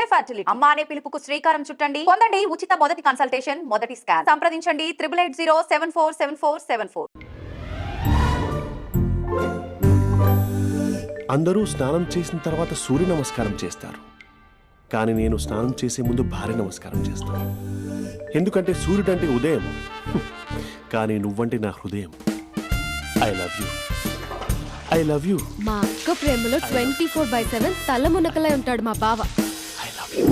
MA fertility అమ్మ అనే పిలుపుకు శ్రీకారం చుట్టండి. పొందండి ఉచిత మొదటి కన్సల్టేషన్, మొదటి స్కాన్. సంప్రదించండి 8880747474. అందరూ స్నానం చేసిన తర్వాత సూర్య నమస్కారం చేస్తారు, కానీ నేను స్నానం చేసే ముందు భార్య నమస్కారం చేస్తాను. ఎందుకంటే సూర్యుడు అంటే ఉదయం, కానీ నువ్వంటే నా హృదయం. I love you, I love you. మా అక్క ప్రేమలో 24/7 తల మునకలై ఉంటాడు మా బావ. I love you.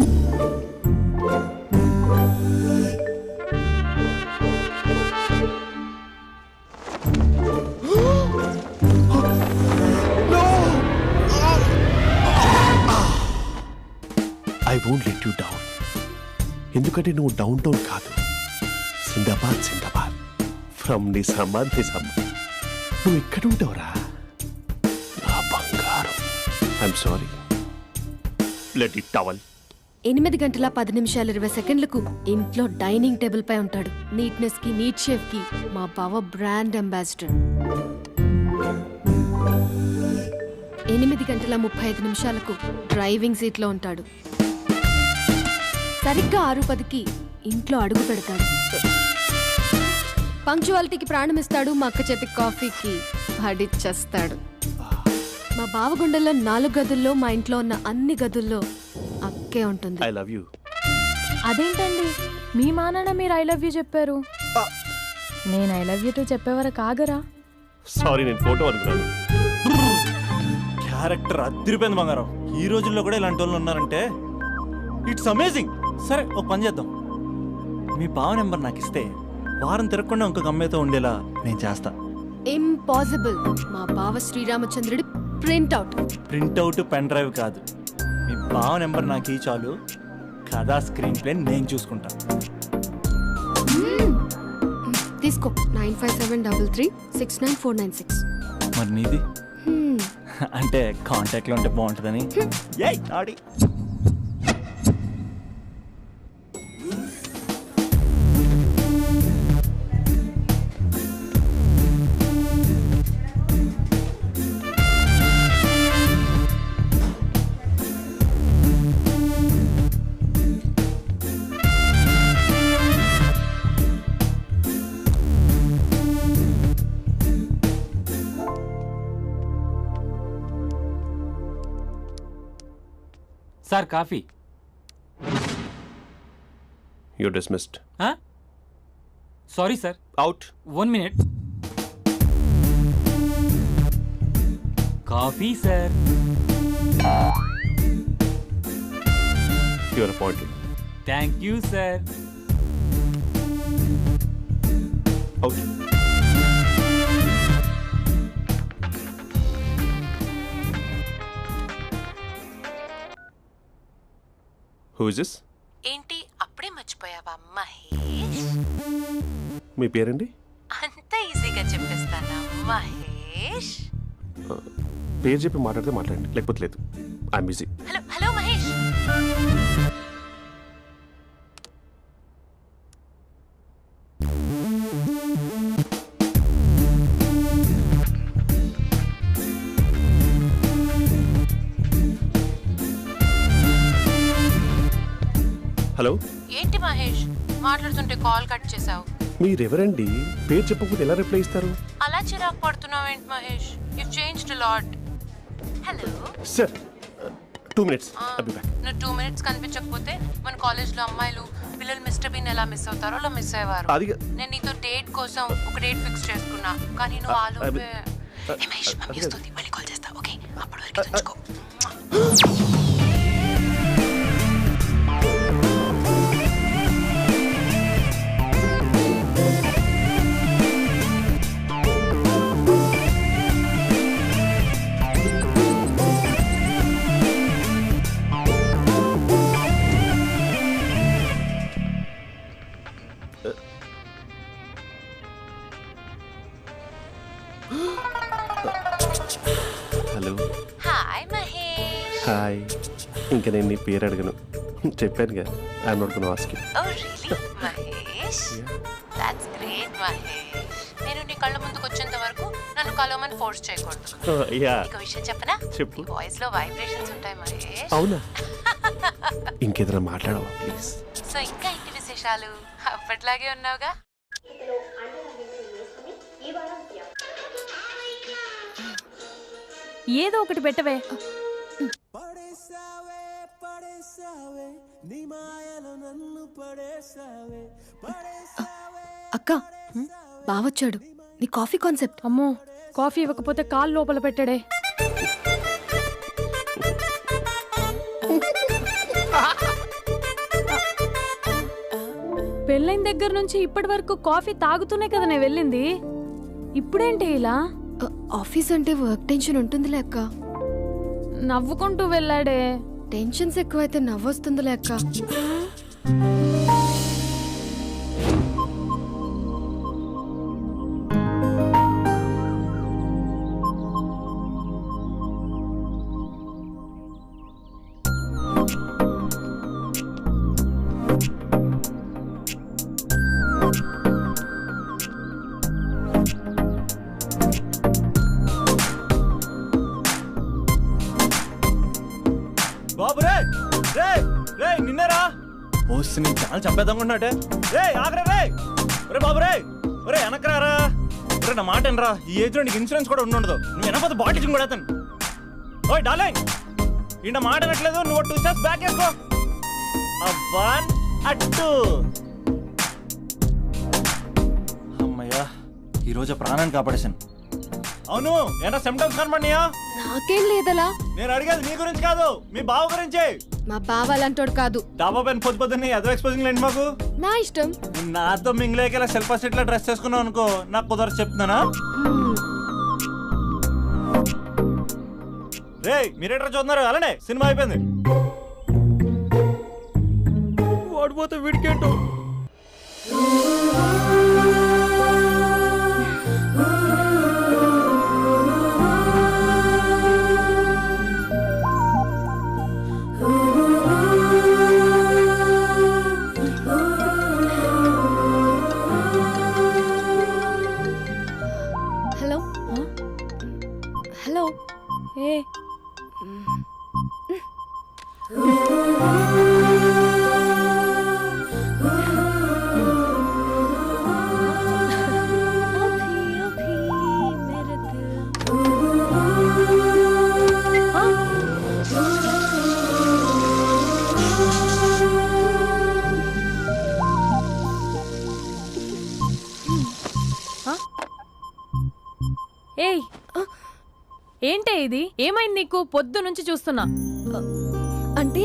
I won't let you down. ఎందుకంటే నువ్వు డౌన్ టౌన్ కాదు, జిందాబాద్ జిందాబాద్ ఫ్రమ్ నిజామాబాద్ నిజామాబాద్. నువ్వు ఇక్కడ ఉంటావురా నా బంగారం. I'm sorry, let it towel. 8 గంటల 10 నిమిషాలు 20 సెకండ్లకు ఇంట్లో డైనింగ్ టేబుల్ పై ఉంటాడు. నీట్నెస్ కి, నీట్ షేఫ్ కి మా బావ బ్రాండ్ అంబాసిడర్. 8 గంటల 35 నిమిషాలకు డ్రైవింగ్ సీట్ లో ఉంటాడు. సరిగ్గా 6:10కి ఇంట్లో అడుగు పెడతాడు. పంక్చువాలిటీకి ప్రాణం ఇస్తాడు. మా అక్క చేతి కాఫీకి పడిచ్చేస్తాడు. మా బావ గుండెల్లో 4 గదుల్లో, మా ఇంట్లో ఉన్న అన్ని గదుల్లో అక్కే ఉంటుంది. I love you. అదేంటండి మీ మానాన్న మీరు ఐ లవ్ యూ చెప్పారు, నేను ఐ లవ్ యూ టు చెప్పేవరకు ఆగరా? సారీ, నేను ఫోటో అనుకున్నాను. క్యారెక్టర్ అదిరిపోయింది బంగారం. ఈ రోజుల్లో కూడా ఇలాంటి వాళ్ళు ఉన్నారంటే ఇట్స్ అమేజింగ్. సరే, ఒక పని చేద్దాం. మీ బావ నెంబర్ నాకు ఇస్తే వారం తిరగకుండా ఇంకొక అమ్మాయితో ఉండేలా నేను చేస్తా. ఇంపాసిబుల్. మా బావ శ్రీరామచంద్రుడి ప్రింట్అవుట్. ప్రింట్అవుట్, పెన్ డ్రైవ్ కాదు. మీ బావ నెంబర్ నాకు ఈ చాలు. కథా స్క్రీన్ ప్లే నేను చూసుకుంటా. తీసుకో. 9573369496. మరి నీది? అంటే కాంటాక్ట్లో ఉంటే బాగుంటుందని. ఏయ్ ఆడి sir coffee. You dismissed. Sorry sir. Out. 1 minute. Coffee sir. You are appointed. Thank you sir. Out. Who is this? ఏంటి అప్పుడే మర్చిపోయావా మహేష్? మీ పేరండి? అంత ఈజీగా చెప్పేస్తానా మహేష్? పేరు చెప్పి మాట్లాడితే మాట్లాడండి, లేకపోతే లేదు. I'm busy. Hello hello Mahesh. Hello. ఏంటి మహేష్ మాట్లాడుతుంటే కాల్ కట్ చేసావు? మీరెవరండి? పేరు చెప్పకపోతే ఎలా రిప్లై ఇస్తారు? అలా చిరాకు పడుతున్నావు ఏంటి Mahesh? You changed a lot. Hello sir, 2 minutes. I'll be back. నువ్వు 2 minutes కనిపించకపోతే మన కాలేజ్లో అమ్మాయిలు పిల్లలు మిస్టర్ బీన్ ఎలా మిస్ అవుతారో అలా మిస్ అయ్యేవారు. నేను నీతో డేట్ కోసం ఒక డేట్ ఫిక్స్ చేసుకున్నా, కానీ నువ్వు ఆలోపే. మహేష్ మమ్మీ వస్తుంది, మళ్ళీ కాల్ చేస్తా. ఓకే, అప్పటి వరకు ఉంచుకో. హలో. హాయ్ మహేష్. హాయ్. ఇంకా నేను నీ పేరు అడగను, చెప్పాను కదా. I'm not gonna ask you. Oh really Mahesh? That's great Mahesh. నేను నీ కళ్ళ ముందుకు వచ్చేంత వరకు నన్ను కలవమని ఫోర్స్ చేయకూడదు. యా. నీకు విషయం చెప్పనా? చెప్పు. వాయిస్ లో వైబ్రేషన్స్ ఉంటాయి మహేష్. అవునా? ఇంకేదైనా మాట్లాడవా ప్లీజ్? సో ఇంకా ఇంటి విశేషాలు అప్పట్లాగే ఉన్నావుగా. ఏదో ఒకటి పెట్టవే. అక్క బావొచ్చాడు. నీ కాఫీ కాన్సెప్ట్. అమ్మో, కాఫీ ఇవ్వకపోతే కాలు లోపల పెట్టాడే. పెళ్ళైన దగ్గర నుంచి ఇప్పటి వరకు కాఫీ తాగుతూనే కదా నేను వెళ్ళింది. ఇప్పుడేంటి ఇలా? ఆఫీస్ అంటే వర్క్ టెన్షన్ ఉంటుందిలే అక్క. నవ్వుకుంటూ వెళ్ళాడే. టెన్షన్స్ ఎక్కువైతే నవ్వొస్తుందిలే అక్క. బాబు రే రే రే నిన్నరా వస్తే నేను చాలా చంపేద్దామన్నట్టే. రే ఆగరా రే. ఒరే బాబు రే, ఒరే వెనకరారా. ఒరే నా మాట అనరా, ఈ ఏజ్ లో నీకు ఇన్సూరెన్స్ కూడా ఉండదు. నువ్వు వెనకపోతే బాటిల్ కూడా అతను. ఓయ్ డార్లింగ్, ఈ నా మాట అనట్లేదు. నువ్వు 2 స్టెప్స్ బ్యాక్ వేసుకో. 1 2. అమ్మయ్యా, ఈరోజు ప్రాణాన్ని కాపాడేశాను. అవును, ఏనా సిమ్టమ్స్ కనబడినాయా? నాకేం లేదలా. నేను అడిగేది మీ గురించి కాదు, మీ బావ గురించి. మా బావ అలాంటోడు కాదు. డాబా పైన పొద్దున్నే అదో ఎక్స్పోజింగ్ లేండి మాకు. నా ఇష్టం. నాతో మింగిలేక సెల్ఫా సెట్ లో డ్రెస్ చేసుకున్నావు అనుకో, నాకు కుదరదు చెప్తున్నానా? రే మీరేట్రా చూస్తున్నారు? అలానే సినిమా అయిపోయింది. ఓడిపోతే వీడికేంటో. Hello hello. ఏ ఏయ్, ఏంటే ఇది? ఏమైంది నీకు? పొద్దు నుంచి చూస్తున్నా. అంటే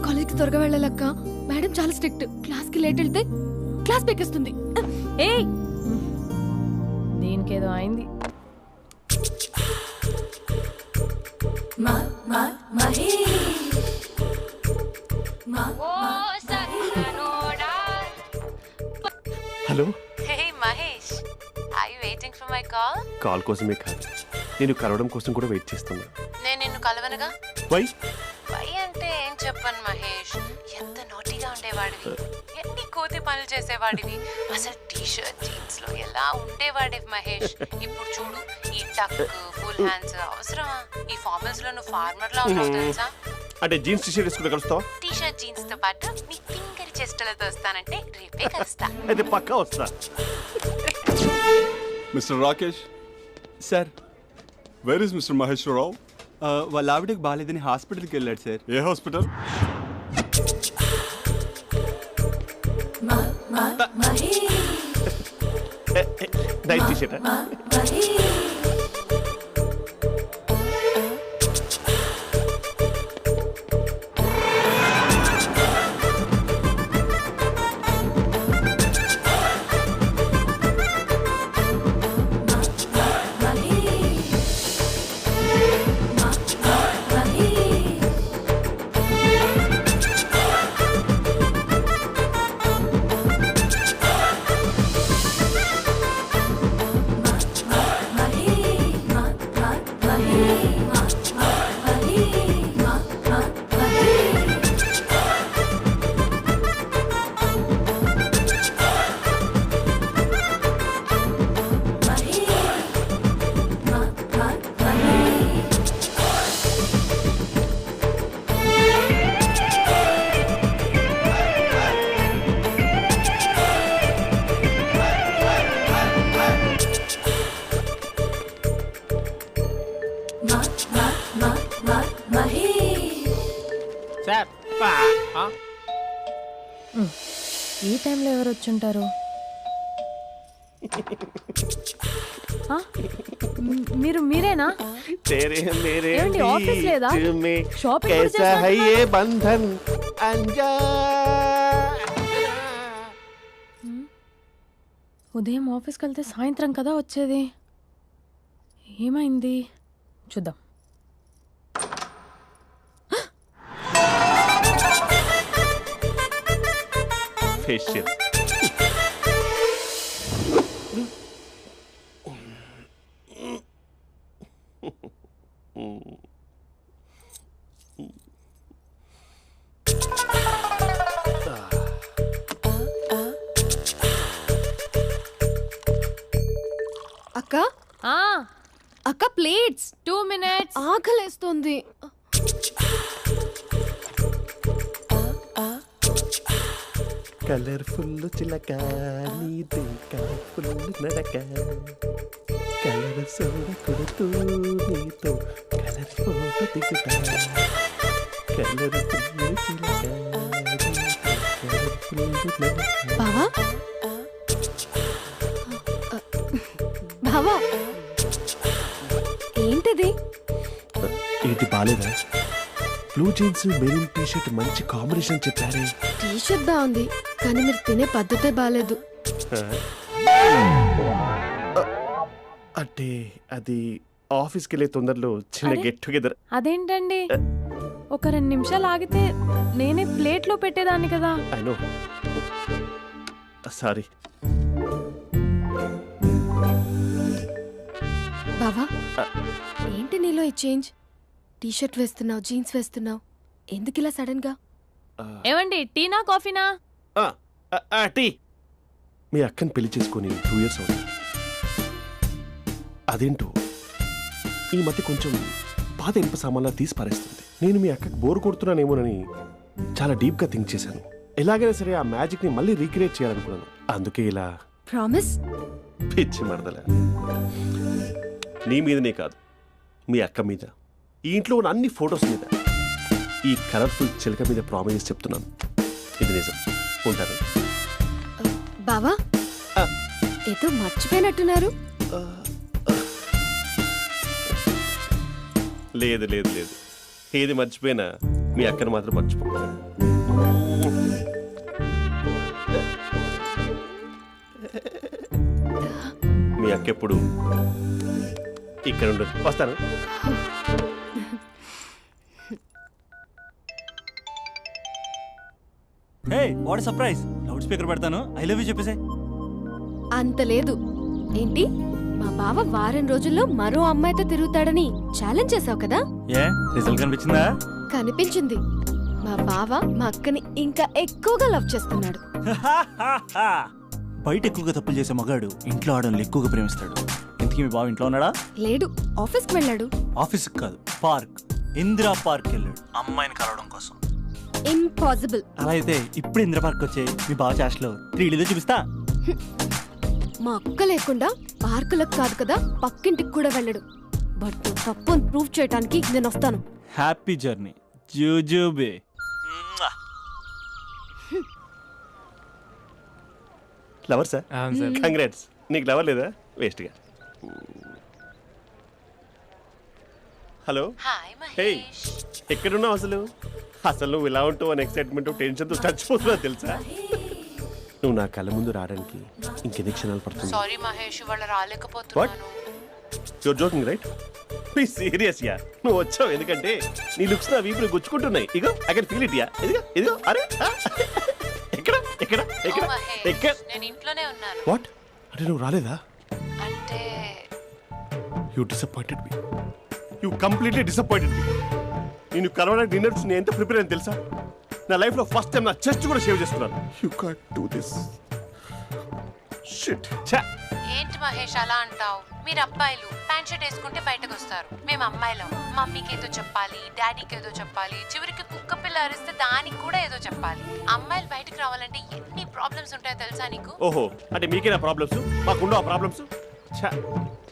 కాలేజ్కి త్వరగా వెళ్ళాలక్క. మేడం చాలా స్ట్రిక్ట్. క్లాస్కి లేట్ వెళ్తే క్లాస్ పెక్కిస్తుంది. ఏయ్, దీనికేదో అయింది. Hello. Hey Mahesh, are you waiting for my call? Call కోసమే కాదు, నేను కలవడం కోసం కూడా వెయిట్ చేస్తున్నా. నేను నిన్ను కలవనుగా. వై? వై అంటే ఏం చెప్పను మహేష్, ఎంత నోటిగా ఉండేవాడివి, ఎన్ని కోతి పనులు చేసేవాడివి, అసలు టీ షర్ట్ జీన్స్ లో ఎలా ఉండేవాడివి మహేష్. ఇప్పుడు చూడు, ఈ టక్ ఫుల్ హ్యాండ్స్ అవసరమా? ఈ ఫార్మల్స్ లో నువ్వు ఫార్మర్ లా ఉన్నావు తెలుసా? అంటే జీన్స్ టీ షర్ట్ వేసుకుంటే కలుస్తావా? టీ షర్ట్ జీన్స్ తో పాటు నీ ఫింగర్ చెస్టలతో వస్తానంటే రేపే కలుస్తా. అయితే పక్కా వస్తా. Mister Rakesh sir, where is mister Maheshwararao? వాళ్ళ ఆవిడకి బాగాలేదని హాస్పిటల్కి వెళ్ళాడు సార్. ఏ హాస్పిటల్? Night T shirt. ఈ టైంలో ఎవరు వచ్చుంటారు? ఆ? మీరేనా? तेरे मेरे ఏమండి, ఆఫీస్ లేదా? बीच में షాపింగ్ కూడా कैसा है చేస్తున్నారు? ये बंधन अंजा ఉదయం ఆఫీస్కి వెళ్తే సాయంత్రం కదా వచ్చేది. ఏమైంది చూద్దాం. फेशियल అక్క ఆ, అక్క ప్లేట్స్ 2 minutes. ఆకలేస్తుంది. కలర్ఫుల్ చిలక నీదే కలర్ఫుల్ నడక కలర్ సోడ కొడుతూ నీతో కలర్ ఫోటో దిగుతా కలర్ఫుల్ చిలక కలర్ఫుల్ నడక. బావా బావా ఏంటిది? ఏంటి బాలేదా? Blue jeans maroon T shirt మంచి కాంబినేషన్ చెప్పారే. టీ షర్ట్ బాగుంది కానీ మీరు తినే పద్ధతే బాగాలేదు. అంటే అది ఆఫీస్కి వెళ్ళే తొందరలో చిన్న అరే? Get together. అదేంటండి, ఒక 2 నిమిషాలు ఆగితే నేనే ప్లేట్లో పెట్టేదాన్ని కదా. I know, sorry. బావా ఏంటి నీలో ఈ చేంజ్? టీ షర్ట్ వేస్తున్నావు, జీన్స్ వేస్తున్నావు, ఎందుకు ఇలా సడన్ గా? ఏమండి, టీనా కాఫీనా? టీ. మీ అక్కని పెళ్లి చేసుకొని 2 years అవుతుంది. అదేంటో ఈ మధ్య కొంచెం పాత ఇనుప సామాన్లా తీసి పారేస్తుంది. నేను మీ అక్కకి బోర్ కొడుతున్నానేమోనని చాలా డీప్గా థింక్ చేశాను. ఎలాగైనా సరే ఆ మ్యాజిక్ని మళ్ళీ రీక్రియేట్ చేయాలనుకున్నాను. అందుకే ఇలా. ప్రామిస్? పిచ్చి మరదల, నీ మీదనే కాదు, మీ అక్క మీద, ఈ ఇంట్లో ఉన్న అన్ని ఫొటోస్ మీద, ఈ కలర్ఫుల్ చిలక మీద ప్రామిస్ చెప్తున్నాను. ఇది నిజం. ఉంటాను. బావా ఏదో మర్చిపోయినట్టున్నారు. లేదు లేదు లేదు, ఏది మర్చిపోయినా మీ అక్కను మాత్రం మర్చిపో. మీ అక్క ఎప్పుడు ఇక్కడ ఉండదు. వస్తాను. హే, వాట్ సర్ప్రైజ్! లౌడ్ స్పీకర్ పెడతాను, ఐ లవ్ యూ చెప్పేసే. అంత లేదు. ఏంటి, మా బావ వారం రోజుల్లో మరో అమ్మాయితో తిరుగుతాడని ఛాలెంజ్ చేసావు కదా? ఏ రిజల్ట్ కనిపించిందా? కనిపించింది. మా బావ మా అక్కని ఇంకా ఎక్కువగా లవ్ చేస్తున్నాడు. బయట ఎక్కువగా తప్పులు చేసే మగాడు ఇంట్లో ఆడవాళ్ళని ఎక్కువగా ప్రేమిస్తాడు. ఇంతకీ మీ బావ ఇంట్లో ఉన్నాడా? లేడు, ఆఫీస్కి వెళ్ళాడు. ఆఫీస్కి కాదు, పార్క్, ఇందిరా పార్క్ వెళ్ళాడు అమ్మాయిని కలవడం కోసం. ఇంపాసిబుల్. అలా అయితే ఇప్పుడు ఇందిరా పార్క్ వచ్చే మీ బావ చాష్లో 3Dలో చూపిస్తా. మా అక్క లేకుండా పార్కులకు కాదు కదా, పక్కింటికి కూడా వెళ్ళడు. బట్ నువ్వు తప్పు అని ప్రూవ్ చేయడానికి నేను వస్తాను. హ్యాపీ జర్నీ జూజూబే. Lover sir, congrats. నీకు లవర్ లేదా? వేస్ట్గా. హలో. Hi hey, Mahesh. ఎక్కడున్నావు అసలు? అసలు నువ్వు ఇలా ఉంటావు అని ఎక్సైట్మెంట్ టెన్షన్తో చచ్చిపోతున్నా తెలుసా? నువ్వు నా కళ్ళ ముందు రావడానికి ఇంకెన్ని క్షణాలు పడుతుంది? సారీ మహేష్, ఇవాళ రాలేకపోతున్నాను. Your joking right? Please serious yeah. నువ్వు వచ్చావు ఎందుకంటే నీ లుక్స్ నా వీపుని గుచ్చుకుంటున్నాయి. ఇగో I can feel it yeah. ఇదిగో ఇదిగో. అరే ఎక్కడ ఎక్కడ ఎక్కడ No, మహేష్, ఎక్కడ? నేను ఇంట్లోనే ఉన్నాను. వాట్ అంటే నువ్వు రాలేదా? అంటే you disappointed me. You completely disappointed me. నేను కరోనా డిన్నర్స్ నేను ఎంత ప్రిపేర్ అని తెలుసా? నా లైఫ్లో ఫస్ట్ టైం నా చెస్ట్ కూడా షేవ్ చేసుకున్నాను. You can't do this. Shit. ఛా. ఏంటి మహేష్ అలా అంటావు? మీరు అబ్బాయిలు ప్యాంట్ షర్ట్ వేసుకుంటే బయటకు వస్తారు. మేము అమ్మాయిలం, మమ్మీకి ఏదో చెప్పాలి, డాడీకి ఏదో చెప్పాలి, చివరికి కుక్క పిల్ల అరిస్తే దానికి కూడా ఏదో చెప్పాలి. అమ్మాయిలు బయటకు రావాలంటే ఎన్ని ప్రాబ్లమ్స్ ఉంటాయో తెలుసా నీకు? ఓహో, అంటే మీకేనా ప్రాబ్లమ్స్? మాకుండవు ఆ ప్రాబ్లమ్స్? ఛా.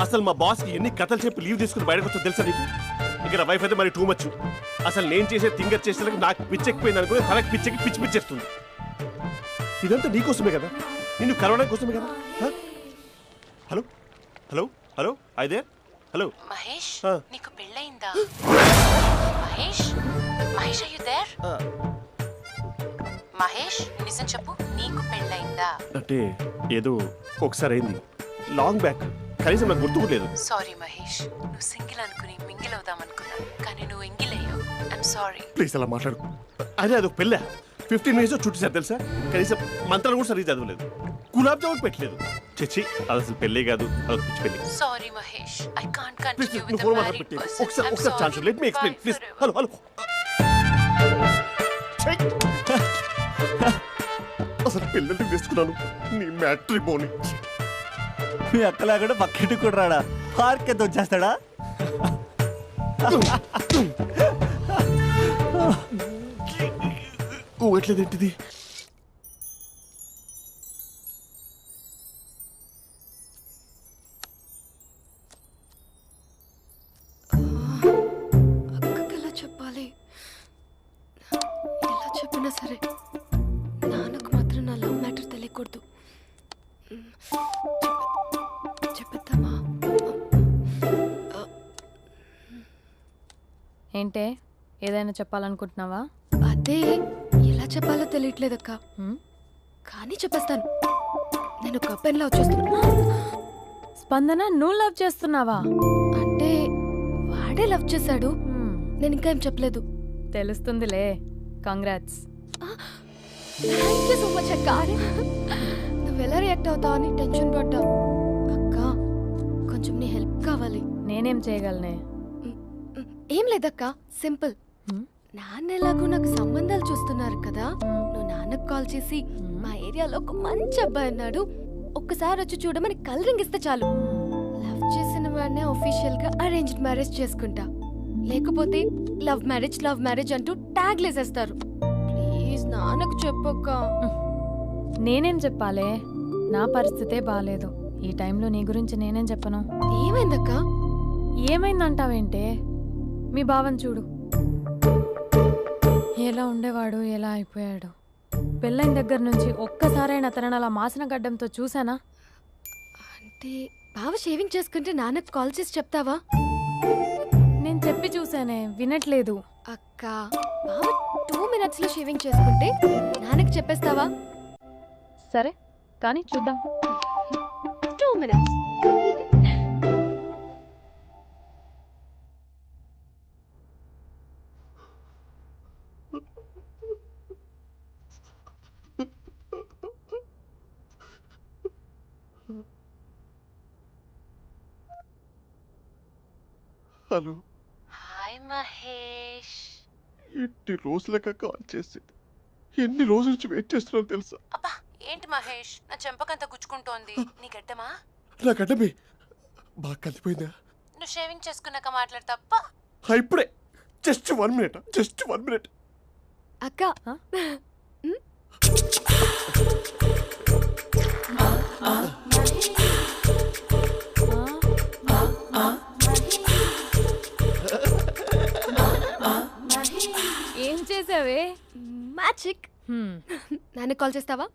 అసలు మా బాస్కి ఎన్ని కథలు చెప్పి లీవ్ తీసుకుని బయటకు వచ్చా తెలుసా నీకు? ఇక నా వైఫ్ అయితే మరి టూ మచ్. అసలు నేను చేసే థింగర్ చేసేందుకు నాకు పిచ్చెక్కిపోయింది అనుకుని తనకి పిచ్చెక్కి పిచ్చి పిచ్చేస్తుంది. ఇదంతా నీకోసమే కదా, నిన్ను కరోనా కోసమే కదా. హలో హలో హలో అయితే హలో మహేష్ ఆ. నీకు పెళ్ళయిందా? Mahesh Mahesh are you there? Mahesh నిజం చెప్పు, నీకు పెళ్ళయిందా? అంటే ఏదో ఒకసారి అయింది, లాంగ్ బ్యాక్, కనీసం నాకు గుర్తుకులేదు. సారీ మహేష్, నువ్వు సింగిల్ అనుకుని మింగిల్ అవుదాం అనుకున్నా, కానీ నువ్వు ఎంగిల్ అయ్యావు. I'm sorry. ప్లీజ్ అలా మాట్లాడు. అదే అదొక పెళ్ళ 15 మినిట్స్ చుట్టేసారు తెలుసా. కనీసం మంత్రాలు కూడా సరిగ్గా చదవలేదు, గులాబ్ జామున్ పెట్టలేదు. చచ్చి అది అసలు పెళ్ళే కాదు, అదొక పిచ్చి పెళ్ళి. Sorry Mahesh, I can't please continue నువ్వు విత్ ఫోన్ ద మాత్రం మ్యారీడ్ పెట్టి పర్సన్. ఒకసారి chance let me explain please. Hello hello అసలు పిల్లల్ని వేసుకున్నాను నీ మ్యాట్రీ బోని. మీ అక్కలా కూడా పక్కింటి కూడా రాడా, పార్క్ ఎంత వచ్చేస్తాడా? ఎట్లేదేంటిది? అక్కకి ఎలా చెప్పాలి? ఎలా చెప్పినా సరే నాన్నకు మాత్రం నా లవ్ మ్యాటర్ తెలియకూడదు. చెప్పేద్దామా? ఏంటే ఏదైనా చెప్పాలనుకుంటున్నావా? అదే ఎలా చెప్పాలో తెలియట్లేదక్క, హ్మ్? కానీ చెప్పేస్తాను. నేను ఒక అబ్బాయిని లవ్ చేస్తున్నా. స్పందన, నువ్వు లవ్ చేస్తున్నావా? అంటే వాడే లవ్ చేశాడు, హ్మ్, నేను ఇంకా ఏం చెప్పలేదు. తెలుస్తుందిలే. Congrats. Thank you so much అక్క. నువ్వు ఎలా రియాక్ట్ అవుతావు అని టెన్షన్ పడ్డా. అక్క కొంచెం నీ హెల్ప్ కావాలి. నేనేం చేయగలనే? ఏం లేదక్క, సింపుల్. హ్మ్? నాన్న ఎలాగో నాకు సంబంధాలు చూస్తున్నారు కదా, నువ్వు నాన్నకు కాల్ చేసి మా ఏరియాలో ఒక మంచి అబ్బాయి అన్నాడు, ఒక్కసారి వచ్చి చూడమని కలరింగ్ ఇస్తే చాలు. లవ్ చేసిన వాడినే ఒఫీషియల్ గా అరేంజ్డ్ మ్యారేజ్ చేసుకుంటా. లేకపోతే లవ్ మ్యారేజ్ అంటూ ట్యాగ్ లేసేస్తారు. ప్లీజ్ నాన్నకు చెప్పక్క. నేనేం చెప్పాలే? నా పరిస్థితే బాలేదు. ఈ టైంలో నీ గురించి నేనేం చెప్పను? ఏమైందక్క? ఏమైందంటావేంటే? మీ బావని చూడు, ఎలా ఉండేవాడు, ఎలా అయిపోయాడు. పెళ్ళైన దగ్గర నుంచి ఒక్కసారైనా తనని అలా మాసిన గడ్డంతో చూసానా? అంటే బావ షేవింగ్ చేసుకుంటే నాన్నకు కాల్ చేసి చెప్తావా? నేను చెప్పి చూసానే, వినట్లేదు. అక్క బావ 2 minutes లో షేవింగ్ చేసుకుంటే నాన్నకి చెప్పేస్తావా? సరే కానీ చూద్దాం. 2 minutes. Hello hi Mahesh. ఎన్ని రోజులక కాల్ చేసింది, ఎన్ని రోజుల నుంచి వెయిట్ చేస్తున్నావు తెలుసా? అబ్బా ఏంటి మహేష్, నా చెంపకంత గుచ్చుకుంటోంది. నీ గడ్డమా? నా గడ్డమే బాగా కలిపోయిందా? నువ్వు షేవింగ్ చేసుకున్నాక మాట్లాడతాప్పా. ఇప్పుడే జస్ట్ 1 minute, జస్ట్ 1 minute. అక్క ఏం చేసావే? మ్యాజిక్. నాన్న కాల్ చేస్తావా?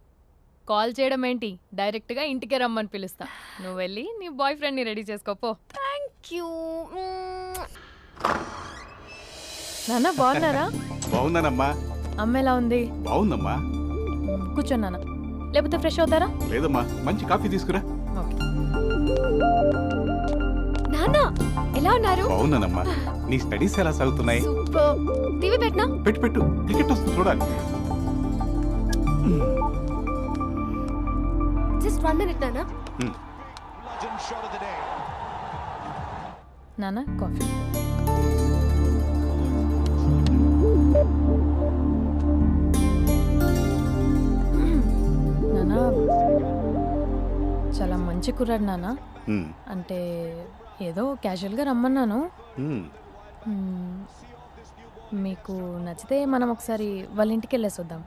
కాల్ చేయడం ఏంటి, డైరెక్ట్ గా ఇంటికే రమ్మని పిలుస్తా. నువ్వు వెళ్ళి నీ బాయ్ ఫ్రెండ్ ని రెడీ చేసుకోపో. Thank you. నాన్న బాగున్నారా? బాగున్నానమ్మా. అమ్మ ఎలా ఉంది? బాగుందమ్మా. కూర్చోన్నానా, లేకపోతే ఫ్రెష్ అవుతారా? లేదమ్మా, మంచి కాఫీ తీసుకురా. ఓకే. నాన్న ఎలా ఉన్నారు? బాగున్నానమ్మా. నీ స్టడీస్ ఎలా సాగుతున్నాయి? సూపర్. టీవీ పెట్టనా? పెట్టు, క్రికెట్ వస్తుంది చూడాలి. జస్ట్ 1 minute నాన్న. నాన్న కాఫీ. నాన్న చాలా మంచి కుర్రాడు నాన్న. అంటే ఏదో క్యాజువల్గా రమ్మన్నాను. మీకు నచ్చితే మనం ఒకసారి వాళ్ళ ఇంటికి వెళ్ళేసి వద్దాం.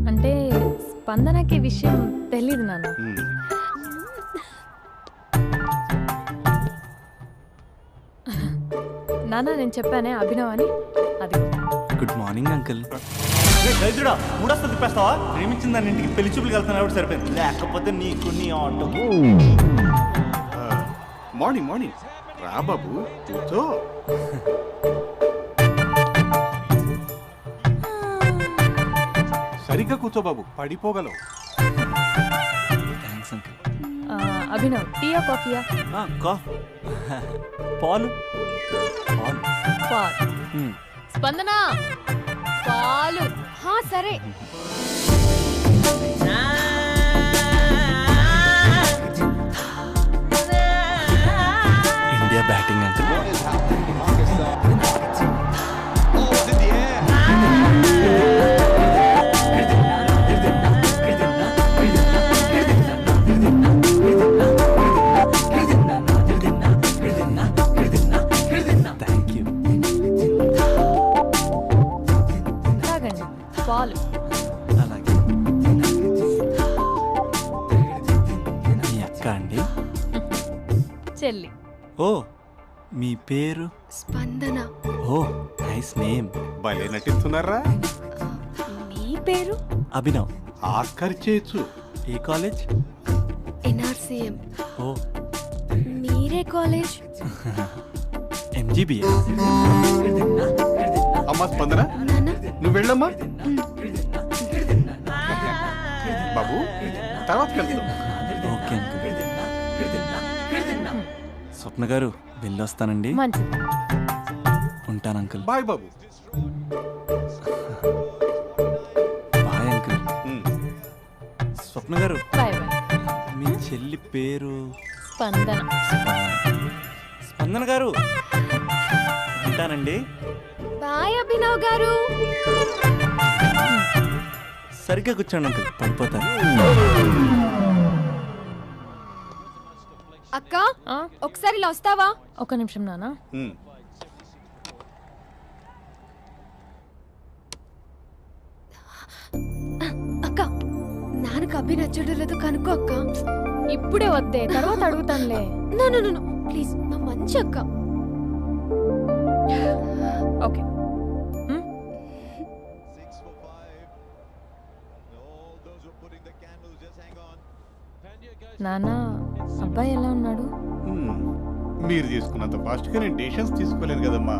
అంటే స్పందనకి విషయం తెలీదు నాన్న. నాన్న నేను చెప్పానే అభినవ్ అని, అది. Good morning uncle. దైత్రుడా మూడొస్తా తిప్పేస్తావా? ప్రేమించిన దాని ఇంటికి పెళ్లి చూపులు వెళ్తున్నా సరిపోయింది, లేకపోతే నీకు నీ ఆటో. మార్నింగ్ మార్నింగ్ రా బాబు, కూర్చో. సరిగ్గా కూర్చో బాబు, పడిపోగలవు. Thanks uncle. అభినవ్ టీయా కాఫీయా? పాలు పాల్. స్పందన పాలు. సరే. India batting uncle. Thank you. తాగండి పాలు. అలాగే. మీ అక్క అండి? చెల్లి. ఓ, మీ పేరు? స్పందన. ఓ, నైస్ నేమ్. భలే నటిస్తున్నారా? నీ పేరు? అభినవ్. ఆస్కర్ చేయొచ్చు. ఏ కాలేజ్? ఎన్ఆర్సీఎం. ఓ, మీరే కాలేజ్? ఎంజీబీఏ. అమ్మా స్పందన, నాన్న. నువ్వు వెళ్ళమ్మా. బాబు తర్వాత కలుద్దాం. Okay uncle. స్వప్న గారు వెళ్ళొస్తానండి. మంచిది. ఉంటాను అంకుల్. బాయ్ బాబు. Bye uncle. స్వప్న గారు, బాయ్ బాయ్. మీ చెల్లి పేరు? స్పందన. స్పందన గారు ఉంటానండి. బాయ్ అభినవ్ గారు. సరిగ్గా కూర్చోండి అంకుల్, పడిపోతారు. అక్క ఒకసారి ఇలా వస్తావా? ఒక నిమిషం నాన్న. అక్క నాన్నకు అభి నచ్చడం లేదో కనుక్కో అక్క. ఇప్పుడే వద్దే, తర్వాత అడుగుతానులే. నో ప్లీజ్, నా మంచి అక్క. ఓకే. నాన్న అబ్బాయి ఎలా ఉన్నాడు? మీరు తీసుకున్నంత ఫాస్ట్గా నేను డెసిషన్స్ తీసుకోలేను కదమ్మా.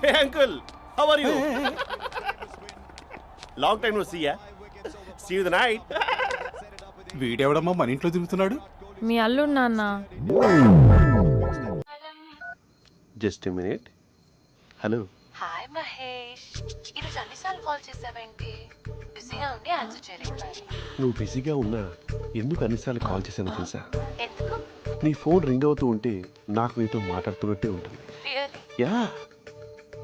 Hey uncle, how are you? Long time no see ya. See you the night. వీడెవడమ్మా మన ఇంట్లో తిరుగుతున్నాడు? మీ అల్లుడు నాన్న. Just a minute. Hello. Hi Mahesh, ఈరోజు అన్నిసార్లు కాల్ చేసావేంటి? బిజీగా ఉండి ఆన్సర్ చేయలేకపోయాను. నువ్వు బిజీగా ఉన్నా ఎందుకు అన్నిసార్లు కాల్ చేశానో తెలుసా? ఎందుకు? నీ ఫోన్ రింగ్ అవుతూ ఉంటే నాకు నీతో మాట్లాడుతున్నట్టే ఉంటుంది. రియల్లీ? యా,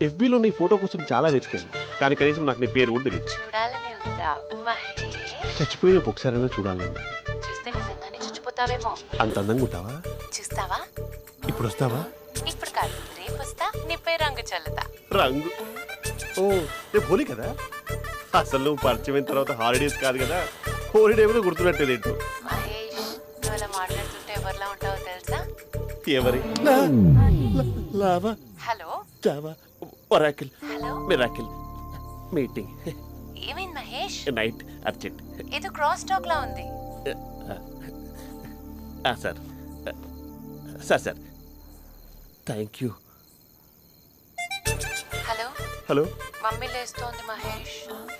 ఎఫ్బీలో నీ ఫోటో కోసం చాలా వెతికాను, కానీ కనీసం నాకు నీ పేరు కూడా తెలియదు. చూడాలని ఉందా మహేష్? చచ్చిపోయిన ఒకసారైనా చూడాలని. చూస్తే నిజంగానే చచ్చిపోతావేమో. అంత అందంగా ఉంటావా? చూస్తావా? ఇప్పుడు వస్తావా? ఇప్పుడు కాదు, రేపు వస్తా, నీపై రంగు చల్లుతా. రంగు? ఓ, రేపు హోలీ కదా. అసలు నువ్వు పరిచయం అయిన తర్వాత హాలిడేస్ కాదు కదా, హోలిడే కూడా గుర్తున్నట్టేది ఏంటో. మహేష్, నువ్వు అలా మాట్లాడుతుంటే ఎవరిలా ఉంటావో తెలుసా? ఎవరి? Lava, hello Java, Oracle, hello, miracle, meeting, ఏమైంది మహేష్? Night, urgent. ఏదో క్రాస్ టాక్ లా ఉంది. Sir sir sir thank you. Hello hello, mummy లేస్తోంది మహేష్.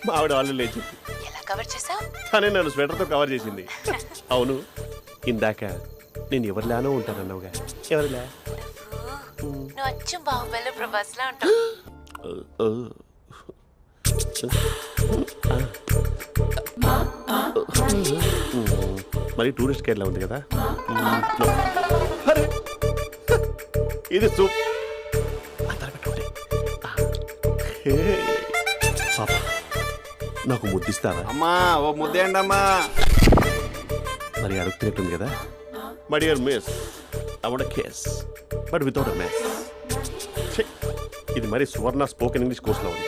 మా ఆవిడ వాళ్ళు లేచి ఎలా కవర్ చేసావు? తనే నన్ను స్వెటర్తో కవర్ చేసింది. అవును, ఇందాక నేను ఎవరిలానో ఉంటానన్నావుగా, ఎవరిలా? నువ్వు అచ్చం బాహుబలి ప్రభాస్ లా ఉంటావు. మరి టూరిస్ట్ కేరళ ఉంది కదా. అరే, ఇది సూప్. పాపా, నాకు ముద్దిస్తావా? అమ్మా ఓ ముద్దేయండి అమ్మా. మరి అడుగుతున్నట్టుంది కదా. My dear miss, I want kiss but without a mess. ఇది మరి సువర్ణ స్పోకెన్ ఇంగ్లీష్ కోర్సులో ఉంది.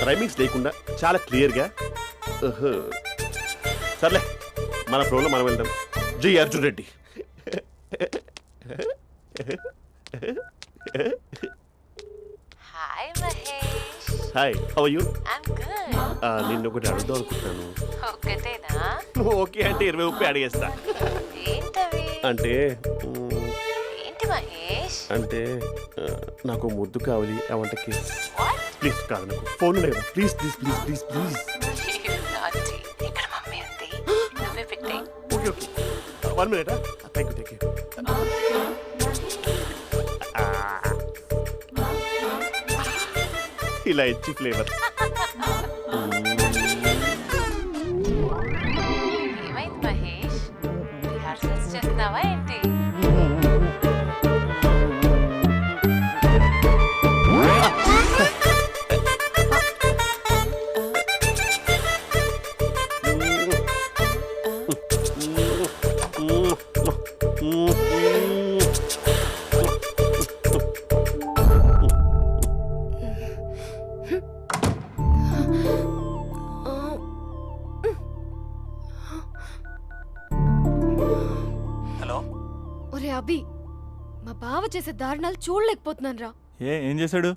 రైమింగ్స్ లేకుండా చాలా క్లియర్గా. సర్లే, మన ఫ్లోలో మనం వెళ్దాం. జై Arjun Reddy. Hi Mahesh. Hi, how are you? I'm good. నిన్ను ఒకటి అడుగుదాం అనుకుంటున్నాను. ఒక్కటేనా? నువ్వు ఓకే అంటే 20 అడిగేస్తా. ఏంటవి? అంటే ఏంటి మహేష్? అంటే నాకు ముద్దు కావాలి అవంటకి. వాట్? ప్లీజ్ కాదు, నాకు ఫోన్ లేదు. Please please please please please. ఇక్కడ మమ్మీ ఉంది, నువ్వే పెట్టే. Okay okay, 1 minute. Thank you thank you. ఇలా ఇచ్చి ఫ్లేవర్. ఏమైంది మహేష్? రిహార్సల్స్ చేస్తున్నావా ఏంటి? హలో. ఒరే అభి, మా బావ చేసే దారుణాలు చూడలేకపోతున్నాను రా. ఏం చేశాడు?